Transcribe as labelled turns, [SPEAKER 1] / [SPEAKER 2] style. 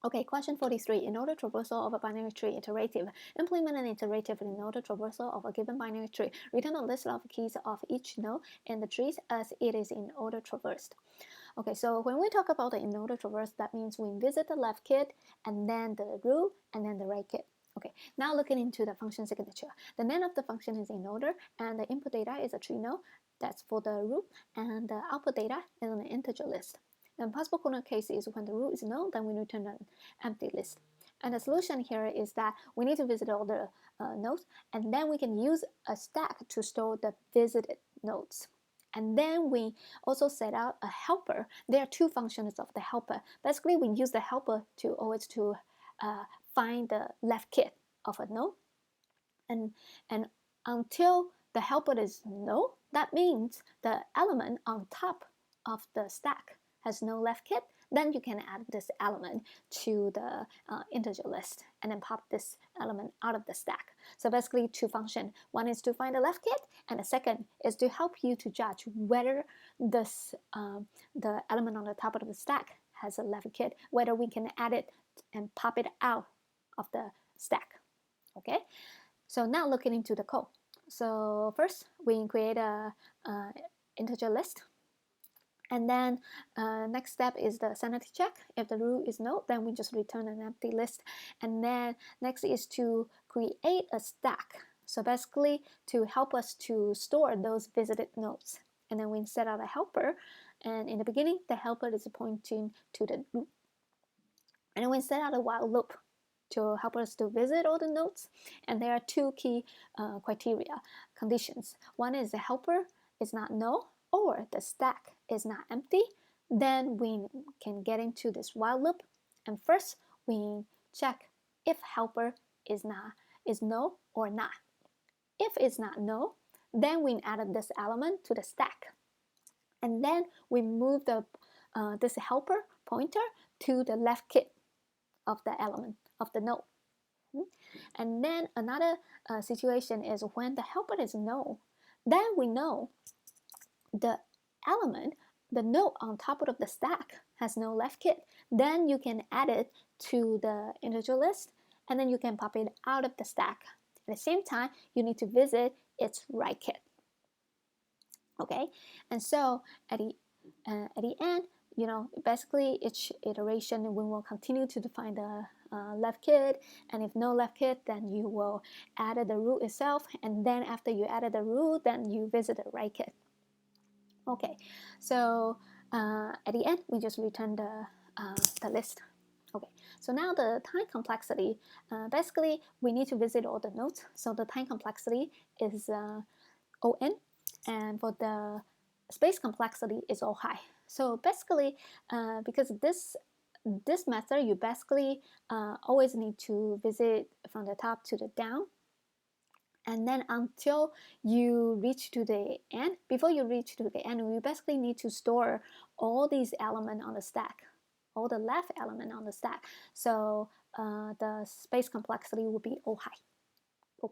[SPEAKER 1] Okay, question 43. In order traversal of a binary tree iterative, implement an iterative in order traversal of a given binary tree. Return a list of keys of each node in the trees as it is in order traversed. Okay, so when we talk about the in order traverse, that means we visit the left kid and then the root and then the right kid. Okay, now looking into the function signature. The name of the function is in order and the input data is a tree node. That's for the root, and the output data is an integer list. And possible corner case is when the root is null, then we return an empty list. And the solution here is that we need to visit all the nodes, and then we can use a stack to store the visited nodes. And then we also set out a helper. There are two functions of the helper. Basically, we use the helper to always to find the left kid of a node. And until the helper is null, that means the element on top of the stack has no left kid, then you can add this element to the integer list and then pop this element out of the stack. So basically two functions. One is to find the left kid, and the second is to help you to judge whether this the element on the top of the stack has a left kid, whether we can add it and pop it out of the stack. Okay, so now looking into the code. So first we create a integer list. And then next step is the sanity check. If the root is null, then we just return an empty list. And then next is to create a stack. So basically to help us to store those visited nodes. And then we set out a helper. And in the beginning, the helper is pointing to the root. And then we set out a while loop to help us to visit all the nodes. And there are two key criteria, conditions. One is the helper is not null, or the stack is not empty. Then we can get into this while loop. And first, we check if helper is null or not. If it's not null, then we added this element to the stack. And then we move the this helper pointer to the left kid of the element of the node. And then another situation is when the helper is null, then we know the element, the node on top of the stack has no left kid. Then you can add it to the integer list, and then you can pop it out of the stack. At the same time, you need to visit its right kid. Okay, and so at the end, you know, basically each iteration we will continue to define the left kid, and if no left kid, then you will add the root itself, and then after you added the root, then you visit the right kid. Okay, so at the end, we just return the list. Okay, so now the time complexity, basically we need to visit all the nodes, so the time complexity is O(n), and for the space complexity is O high. So basically, because this method, you basically always need to visit from the top to the down, and then until you reach to the end. Before you reach to the end, you basically need to store all these elements on the stack, all the left element on the stack. So the space complexity will be O high.